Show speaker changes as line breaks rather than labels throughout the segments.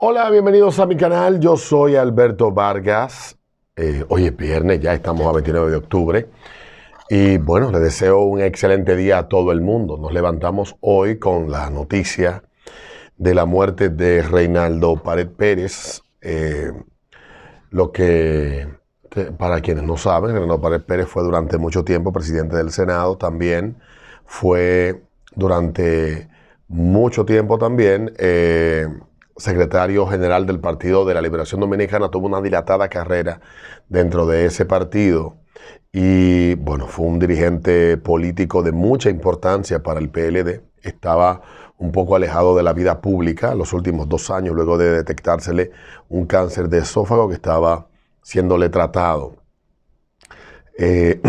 Hola, bienvenidos a mi canal. Yo soy Alberto Vargas. Hoy es viernes, ya estamos a 29 de octubre. Y bueno, les deseo un excelente día a todo el mundo. Nos levantamos hoy con la noticia de la muerte de Reinaldo Pared Pérez. Lo que, para quienes no saben, Reinaldo Pared Pérez fue durante mucho tiempo presidente del Senado. También fue durante mucho tiempo también secretario general del Partido de la Liberación Dominicana. Tuvo una dilatada carrera dentro de ese partido y bueno, fue un dirigente político de mucha importancia para el PLD. Estaba un poco alejado de la vida pública los últimos 2 años luego de detectársele un cáncer de esófago que estaba siéndole tratado. Eh,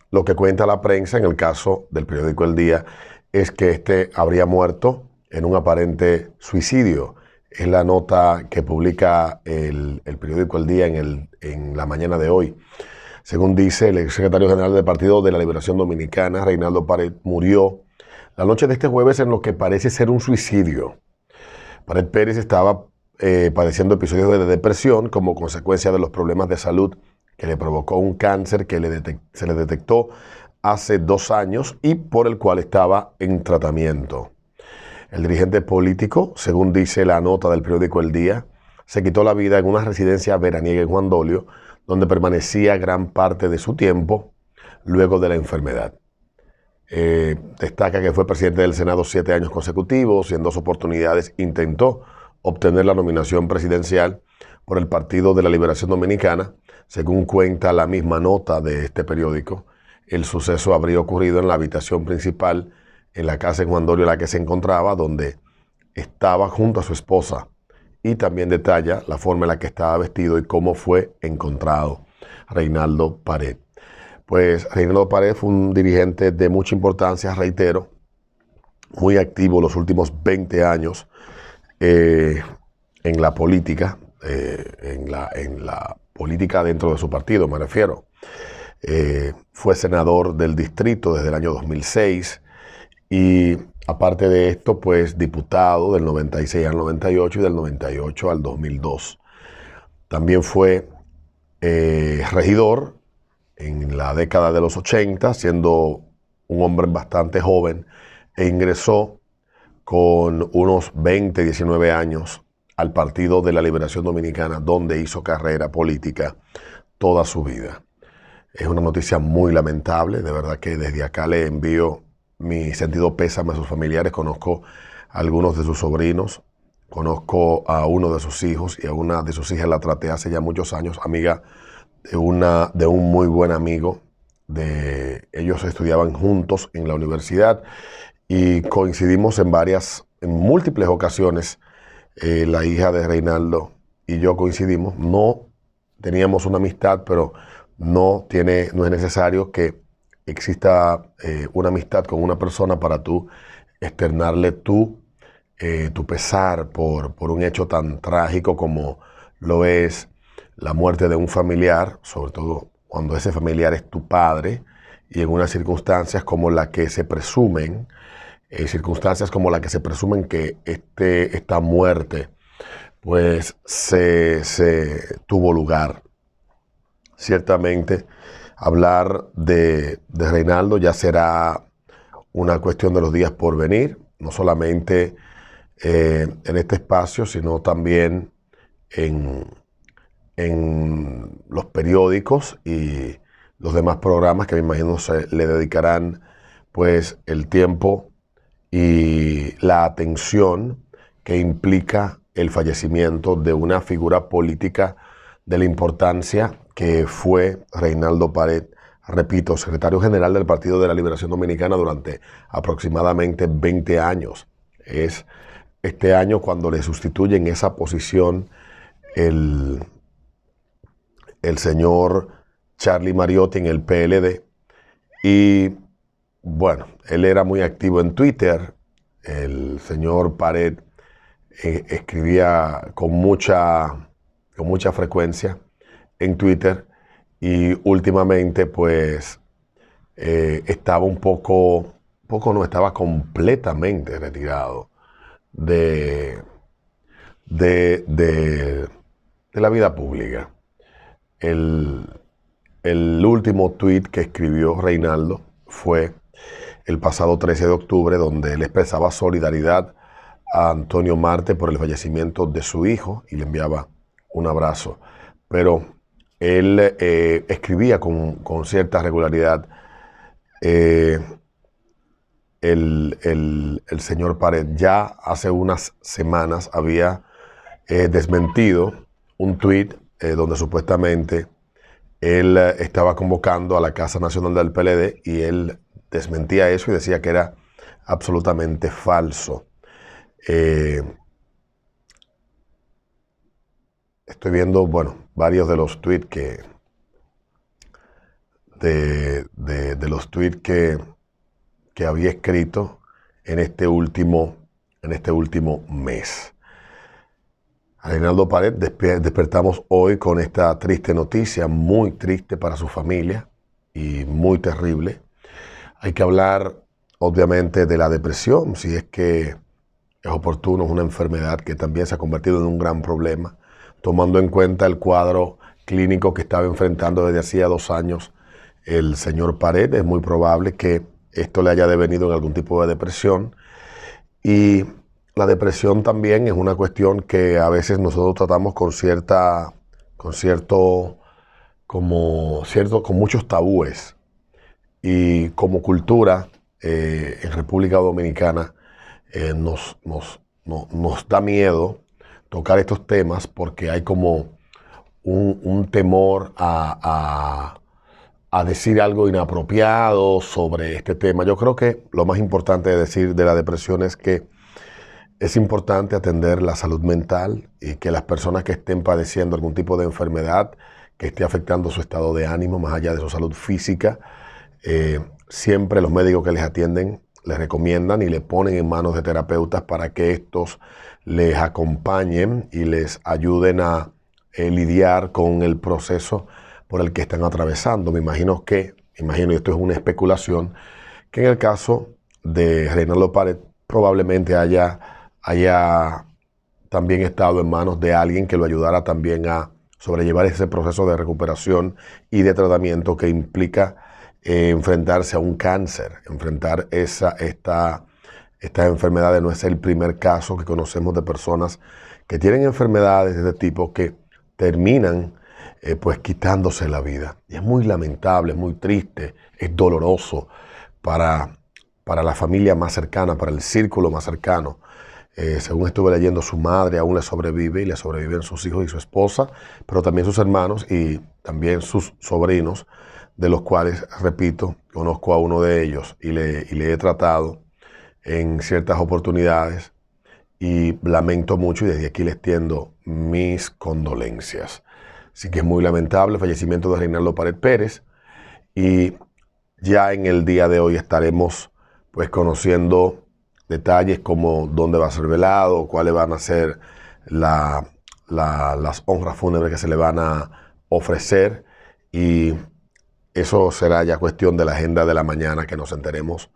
lo que cuenta la prensa en el caso del periódico El Día es que este habría muerto en un aparente suicidio. Es la nota que publica el periódico El Día en la mañana de hoy. Según dice el exsecretario general del Partido de la Liberación Dominicana, Reinaldo Pared, murió la noche de este jueves en lo que parece ser un suicidio. Pared Pérez estaba padeciendo episodios de depresión como consecuencia de los problemas de salud que le provocó un cáncer que se le detectó hace 2 años y por el cual estaba en tratamiento. El dirigente político, según dice la nota del periódico El Día, se quitó la vida en una residencia veraniega en Juan Dolio, donde permanecía gran parte de su tiempo luego de la enfermedad. Destaca que fue presidente del Senado 7 años consecutivos y en 2 oportunidades intentó obtener la nominación presidencial por el Partido de la Liberación Dominicana. Según cuenta la misma nota de este periódico, el suceso habría ocurrido en la habitación principal en la casa en Juan Dolio en la que se encontraba, donde estaba junto a su esposa, y también detalla la forma en la que estaba vestido y cómo fue encontrado Reinaldo Pared. Pues Reinaldo Pared fue un dirigente de mucha importancia, reitero, muy activo los últimos 20 años en la política, en la política dentro de su partido, me refiero. Fue senador del distrito desde el año 2006 y aparte de esto, pues diputado del 96 al 98 y del 98 al 2002. También fue regidor en la década de los 80, siendo un hombre bastante joven, e ingresó con unos 20, 19 años al Partido de la Liberación Dominicana, donde hizo carrera política toda su vida. Es una noticia muy lamentable, de verdad que desde acá le envío mi sentido pésame a sus familiares. Conozco a algunos de sus sobrinos, conozco a uno de sus hijos y a una de sus hijas la traté hace ya muchos años, amiga de un muy buen amigo. Ellos estudiaban juntos en la universidad y coincidimos en múltiples ocasiones. La hija de Reinaldo y yo coincidimos. No teníamos una amistad, pero no es necesario que exista una amistad con una persona para tú externarle tu pesar por un hecho tan trágico como lo es la muerte de un familiar, sobre todo cuando ese familiar es tu padre, y en unas circunstancias como la que se presumen, que esta muerte pues se tuvo lugar. Ciertamente, hablar de Reinaldo ya será una cuestión de los días por venir, no solamente en este espacio, sino también en los periódicos y los demás programas que me imagino se le dedicarán pues el tiempo y la atención que implica el fallecimiento de una figura política de la importancia que fue Reinaldo Pared, repito, secretario general del Partido de la Liberación Dominicana durante aproximadamente 20 años. Es este año cuando le sustituye en esa posición el señor Charlie Mariotti en el PLD. Y bueno, él era muy activo en Twitter. El señor Pared escribía con mucha frecuencia en Twitter y últimamente pues estaba estaba completamente retirado de de la vida pública. El último tuit que escribió Reinaldo fue el pasado 13 de octubre, donde él expresaba solidaridad a Antonio Marte por el fallecimiento de su hijo y le enviaba un abrazo. Pero él escribía con cierta regularidad. El señor Pared ya hace unas semanas había desmentido un tuit donde supuestamente él estaba convocando a la Casa Nacional del PLD y él desmentía eso y decía que era absolutamente falso. Estoy viendo, bueno, varios de los tweets de los tweets que había escrito en este último mes. A Reinaldo Pared despertamos hoy con esta triste noticia, muy triste para su familia y muy terrible. Hay que hablar, obviamente, de la depresión, si es que es oportuno, es una enfermedad que también se ha convertido en un gran problema, tomando en cuenta el cuadro clínico que estaba enfrentando desde hacía 2 años el señor Pared. Es muy probable que esto le haya devenido en algún tipo de depresión. Y la depresión también es una cuestión que a veces nosotros tratamos con muchos tabúes. Y como cultura en República Dominicana nos da miedo tocar estos temas porque hay como un temor a decir algo inapropiado sobre este tema. Yo creo que lo más importante de decir de la depresión es que es importante atender la salud mental y que las personas que estén padeciendo algún tipo de enfermedad que esté afectando su estado de ánimo, más allá de su salud física, siempre los médicos que les atienden les recomiendan y le ponen en manos de terapeutas para que estos les acompañen y les ayuden a lidiar con el proceso por el que están atravesando. Me imagino, y esto es una especulación, que en el caso de Reinaldo Pared probablemente haya también estado en manos de alguien que lo ayudara también a sobrellevar ese proceso de recuperación y de tratamiento que implica enfrentarse a un cáncer, enfrentar esta enfermedad. No es el primer caso que conocemos de personas que tienen enfermedades de este tipo que terminan pues quitándose la vida. Y es muy lamentable, es muy triste, es doloroso para la familia más cercana, para el círculo más cercano. Según estuve leyendo, su madre aún le sobrevive y le sobreviven sus hijos y su esposa, pero también sus hermanos y también sus sobrinos, de los cuales, repito, conozco a uno de ellos y le he tratado en ciertas oportunidades y lamento mucho y desde aquí les tiendo mis condolencias. Así que es muy lamentable el fallecimiento de Reinaldo Pared Pérez y ya en el día de hoy estaremos pues conociendo detalles como dónde va a ser velado, cuáles van a ser las honras fúnebres que se le van a ofrecer, y eso será ya cuestión de la agenda de la mañana que nos enteremos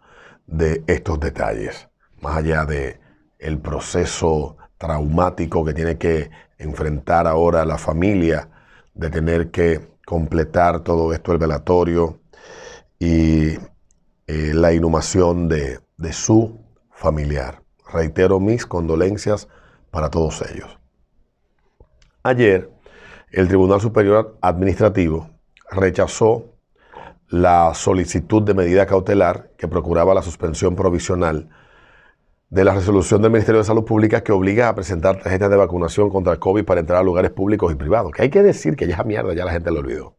de estos detalles, más allá de el proceso traumático que tiene que enfrentar ahora la familia, de tener que completar todo esto, el velatorio y la inhumación de su familiar. Reitero mis condolencias para todos ellos. Ayer, el Tribunal Superior Administrativo rechazó la solicitud de medida cautelar que procuraba la suspensión provisional de la resolución del Ministerio de Salud Pública que obliga a presentar tarjetas de vacunación contra el COVID para entrar a lugares públicos y privados. Que hay que decir que ya mierda, ya la gente lo olvidó.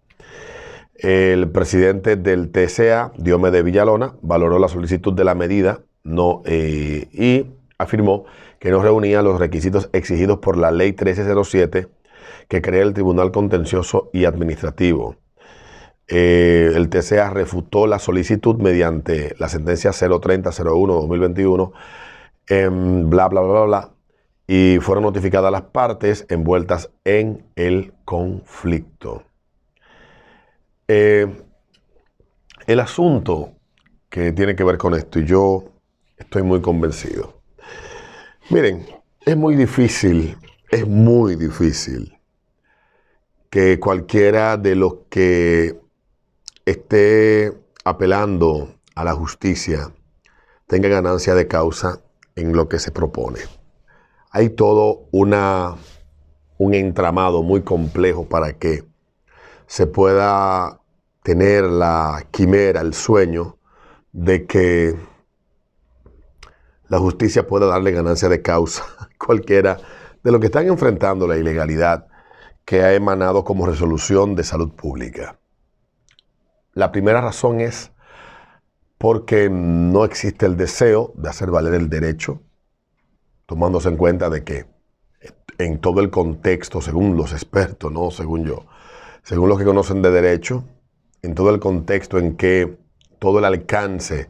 El presidente del TCA, Diomedes Villalona, valoró la solicitud de la medida y afirmó que no reunía los requisitos exigidos por la Ley 1307 que crea el Tribunal Contencioso y Administrativo. El TCA refutó la solicitud mediante la sentencia 030-01-2021, bla, bla, bla, bla, y fueron notificadas las partes envueltas en el conflicto. El asunto que tiene que ver con esto, y yo estoy muy convencido. Miren, es muy difícil es muy difícil que cualquiera de los que esté apelando a la justicia tenga ganancia de causa en lo que se propone. Hay todo un entramado muy complejo para que se pueda tener la quimera, el sueño de que la justicia pueda darle ganancia de causa a cualquiera de los que están enfrentando la ilegalidad que ha emanado como resolución de salud pública. La primera razón es porque no existe el deseo de hacer valer el derecho, tomándose en cuenta de que en todo el contexto, según los expertos, no según yo, según los que conocen de derecho, en todo el contexto en que todo el alcance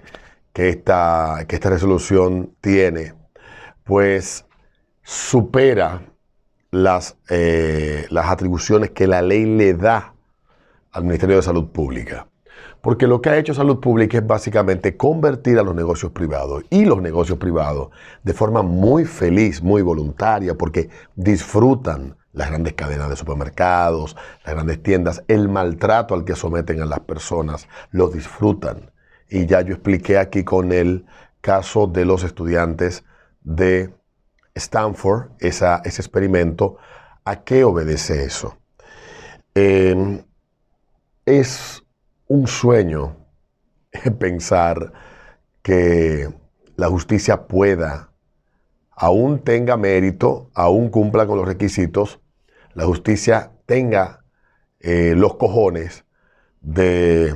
que esta resolución tiene, pues supera las atribuciones que la ley le da al Ministerio de Salud Pública. Porque lo que ha hecho Salud Pública es básicamente convertir a los negocios privados y los negocios privados de forma muy feliz, muy voluntaria, porque disfrutan las grandes cadenas de supermercados, las grandes tiendas, el maltrato al que someten a las personas, lo disfrutan. Y ya yo expliqué aquí con el caso de los estudiantes de Stanford, ese experimento, ¿a qué obedece eso? Es un sueño pensar que la justicia pueda, aún tenga mérito, aún cumpla con los requisitos, la justicia tenga los cojones de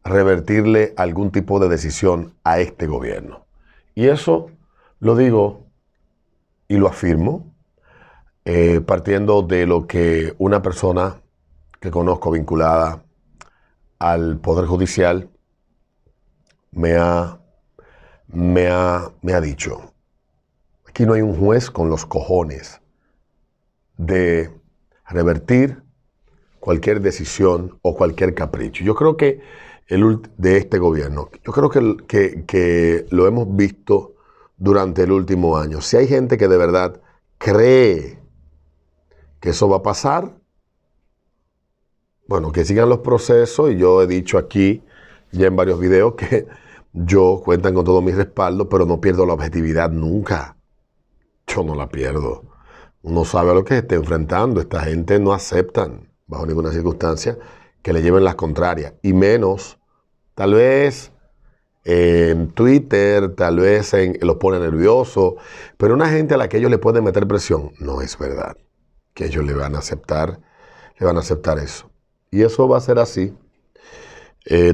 revertirle algún tipo de decisión a este gobierno. Y eso lo digo y lo afirmo partiendo de lo que una persona que conozco vinculada al Poder Judicial me ha dicho. Aquí no hay un juez con los cojones de revertir cualquier decisión o cualquier capricho. Yo creo que de este gobierno, yo creo que lo hemos visto durante el último año. Si hay gente que de verdad cree que eso va a pasar, bueno, que sigan los procesos, y yo he dicho aquí ya en varios videos que yo cuentan con todo mi respaldo, pero no pierdo la objetividad nunca. Yo no la pierdo. Uno sabe a lo que se está enfrentando. Esta gente no aceptan, bajo ninguna circunstancia, que le lleven las contrarias. Y menos, tal vez en Twitter, tal vez los pone nervioso, pero una gente a la que ellos le pueden meter presión, no es verdad que ellos le van a aceptar eso. Y eso va a ser así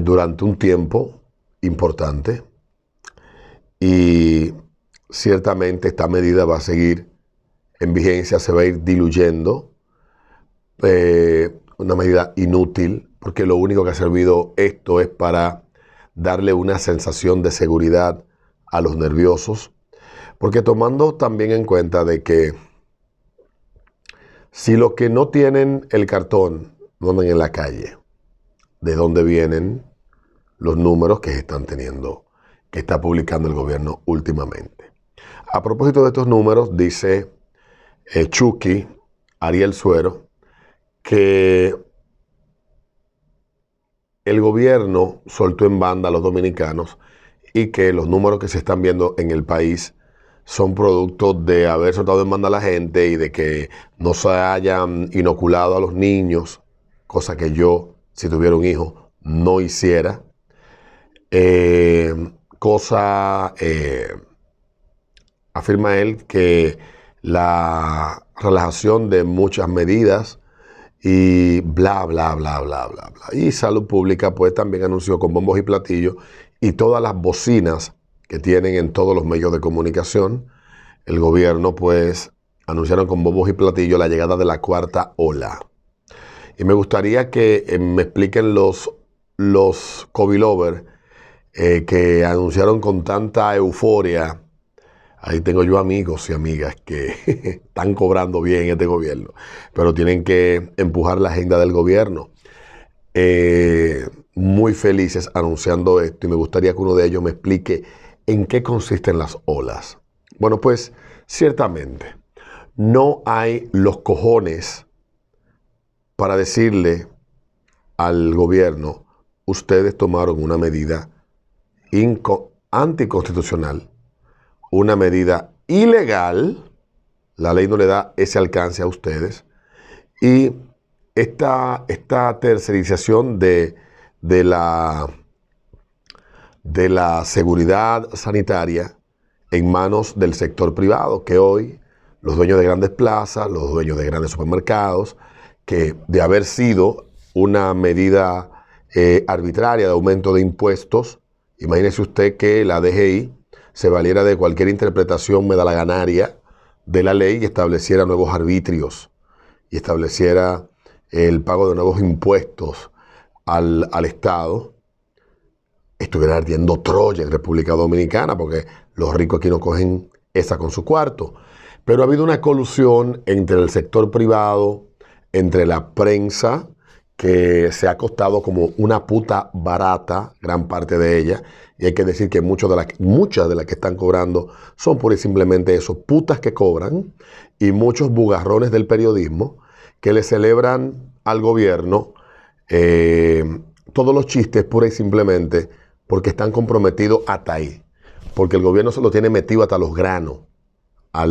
durante un tiempo importante, y ciertamente esta medida va a seguir en vigencia, se va a ir diluyendo, una medida inútil, porque lo único que ha servido esto es para darle una sensación de seguridad a los nerviosos, porque tomando también en cuenta de que si los que no tienen el cartón no andan en la calle, ¿de dónde vienen los números que están teniendo, que está publicando el gobierno últimamente? A propósito de estos números, dice Chucky, Ariel Suero, que el gobierno soltó en banda a los dominicanos y que los números que se están viendo en el país son producto de haber soltado en banda a la gente y de que no se hayan inoculado a los niños, cosa que yo, si tuviera un hijo, no hiciera. Afirma él que la relajación de muchas medidas y bla, bla, bla, bla, bla, bla. Y Salud Pública pues también anunció con bombos y platillos y todas las bocinas que tienen en todos los medios de comunicación, el gobierno pues anunciaron con bombos y platillos la llegada de la cuarta ola. Y me gustaría que me expliquen los COVID lovers que anunciaron con tanta euforia. Ahí tengo yo amigos y amigas que están cobrando bien este gobierno, pero tienen que empujar la agenda del gobierno. Muy felices anunciando esto, y me gustaría que uno de ellos me explique en qué consisten las olas. Bueno, pues ciertamente, no hay los cojones para decirle al gobierno, ustedes tomaron una medida anticonstitucional, una medida ilegal, la ley no le da ese alcance a ustedes, y esta tercerización de la seguridad sanitaria en manos del sector privado, que hoy los dueños de grandes plazas, los dueños de grandes supermercados, que de haber sido una medida arbitraria de aumento de impuestos, imagínese usted que la DGI se valiera de cualquier interpretación medalaganaria de la ley y estableciera nuevos arbitrios y estableciera el pago de nuevos impuestos al Estado, estuviera ardiendo Troya en República Dominicana, porque los ricos aquí no cogen esa con su cuarto. Pero ha habido una colusión entre el sector privado, entre la prensa, que se ha costado como una puta barata, gran parte de ella, y hay que decir que muchas de las que están cobrando son pura y simplemente eso, putas que cobran, y muchos bugarrones del periodismo que le celebran al gobierno todos los chistes pura y simplemente porque están comprometidos hasta ahí, porque el gobierno se lo tiene metido hasta los granos a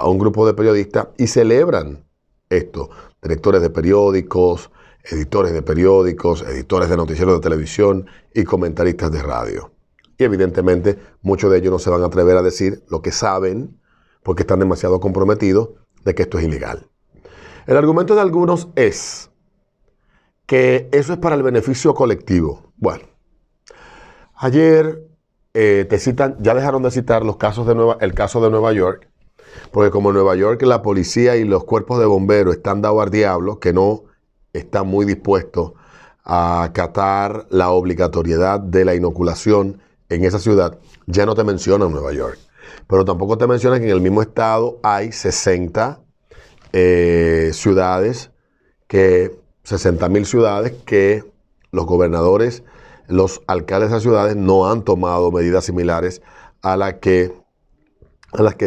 un grupo de periodistas y celebran esto, directores de periódicos, editores de periódicos, editores de noticieros de televisión y comentaristas de radio. Y evidentemente muchos de ellos no se van a atrever a decir lo que saben porque están demasiado comprometidos de que esto es ilegal. El argumento de algunos es que eso es para el beneficio colectivo. Bueno, ayer te citan, ya dejaron de citar el caso de Nueva York, porque como en Nueva York la policía y los cuerpos de bomberos están dados al diablo, que no están muy dispuestos a acatar la obligatoriedad de la inoculación en esa ciudad, ya no te mencionan Nueva York. Pero tampoco te mencionan que en el mismo estado hay 60 ciudades, 60.000 ciudades que los gobernadores, los alcaldes de esas ciudades no han tomado medidas similares a las que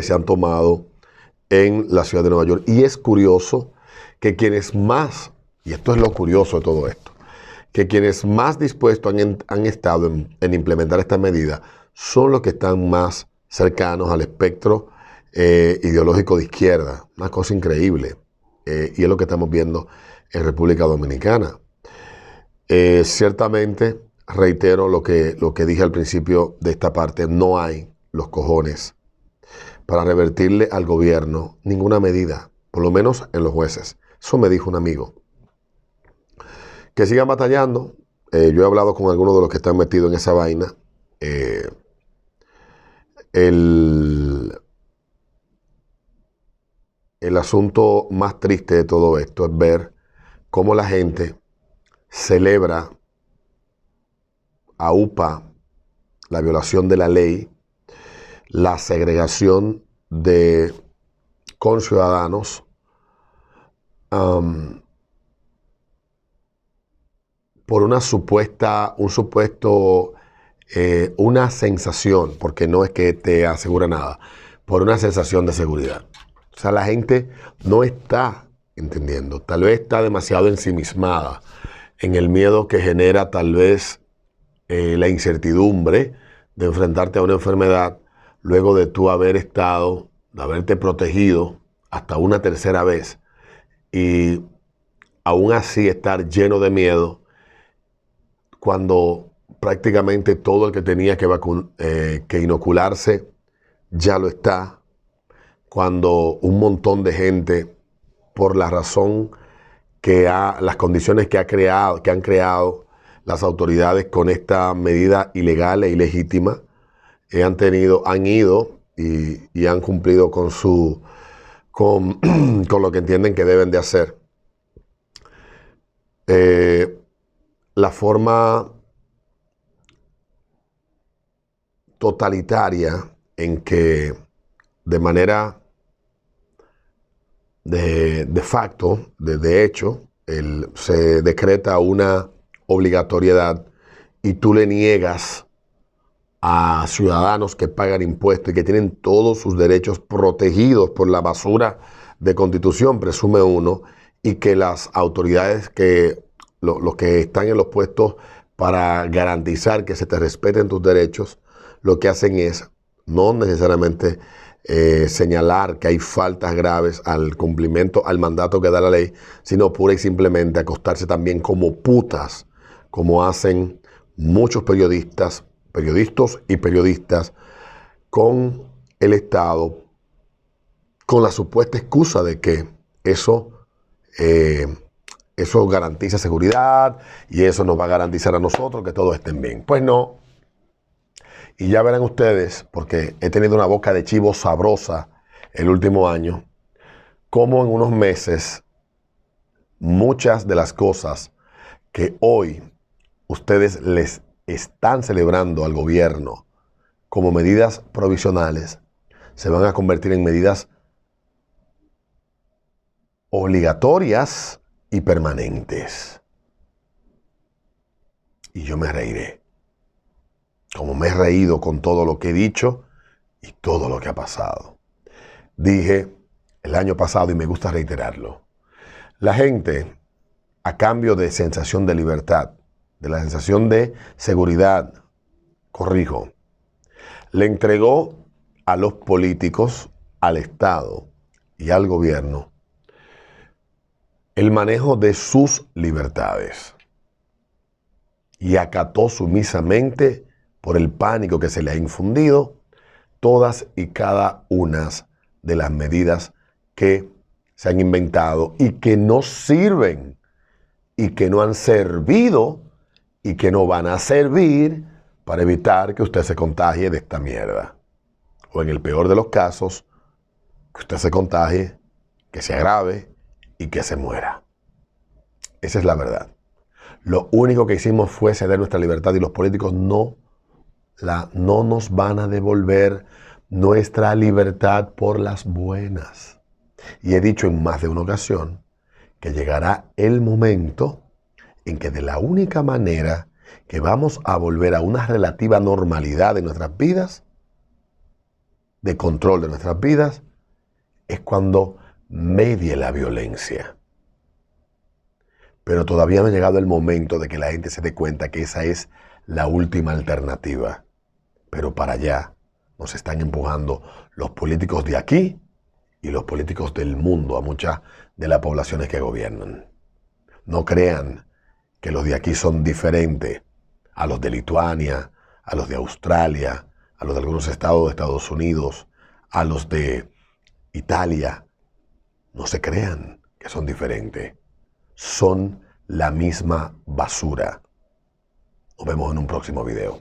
se han tomado en la ciudad de Nueva York. Y es curioso que quienes más, y esto es lo curioso de todo esto, que quienes más dispuestos han estado en implementar esta medida son los que están más cercanos al espectro ideológico de izquierda. Una cosa increíble. Y es lo que estamos viendo en República Dominicana. Ciertamente, reitero lo que dije al principio de esta parte, no hay los cojones para revertirle al gobierno ninguna medida, por lo menos en los jueces. Eso me dijo un amigo. Que sigan batallando. Yo he hablado con algunos de los que están metidos en esa vaina. El asunto más triste de todo esto es ver cómo la gente celebra, aupa la violación de la ley, la segregación de conciudadanos, por una sensación, porque no es que te asegura nada, por una sensación de seguridad. O sea, la gente no está entendiendo, tal vez está demasiado ensimismada en el miedo que genera tal vez la incertidumbre de enfrentarte a una enfermedad luego de tú haberte protegido hasta una tercera vez y aún así estar lleno de miedo cuando prácticamente todo el que tenía que inocularse ya lo está, cuando un montón de gente, por la razón las condiciones que han creado las autoridades con esta medida ilegal e ilegítima, han ido y han cumplido con lo que entienden que deben de hacer. La forma totalitaria en que de manera de facto, de hecho, se decreta una obligatoriedad y tú le niegas a ciudadanos que pagan impuestos y que tienen todos sus derechos protegidos por la basura de Constitución, presume uno, y que las autoridades los que están en los puestos para garantizar que se te respeten tus derechos, lo que hacen es no necesariamente señalar que hay faltas graves al cumplimiento, al mandato que da la ley, sino pura y simplemente acostarse también como putas, como hacen muchos periodistas y periodistas con el Estado, con la supuesta excusa de que eso garantiza seguridad y eso nos va a garantizar a nosotros que todos estén bien. Pues no. Y ya verán ustedes, porque he tenido una boca de chivo sabrosa el último año, cómo en unos meses muchas de las cosas que hoy ustedes les están celebrando al gobierno como medidas provisionales se van a convertir en medidas obligatorias y permanentes. Y yo me reiré, como me he reído con todo lo que he dicho y todo lo que ha pasado. Dije el año pasado, y me gusta reiterarlo, la gente, a cambio de sensación de libertad, de la sensación de seguridad, corrijo, le entregó a los políticos, al Estado y al gobierno el manejo de sus libertades y acató sumisamente, por el pánico que se le ha infundido, todas y cada una de las medidas que se han inventado y que no sirven y que no han servido y que no van a servir para evitar que usted se contagie de esta mierda. O en el peor de los casos, que usted se contagie, que se agrave y que se muera. Esa es la verdad. Lo único que hicimos fue ceder nuestra libertad y los políticos no nos van a devolver nuestra libertad por las buenas. Y he dicho en más de una ocasión que llegará el momento en que de la única manera que vamos a volver a una relativa normalidad de nuestras vidas, de control de nuestras vidas, es cuando medie la violencia. Pero todavía no ha llegado el momento de que la gente se dé cuenta que esa es la última alternativa. Pero para allá nos están empujando los políticos de aquí y los políticos del mundo a muchas de las poblaciones que gobiernan. No crean que los de aquí son diferentes a los de Lituania, a los de Australia, a los de algunos estados de Estados Unidos, a los de Italia. No se crean que son diferentes. Son la misma basura. Nos vemos en un próximo video.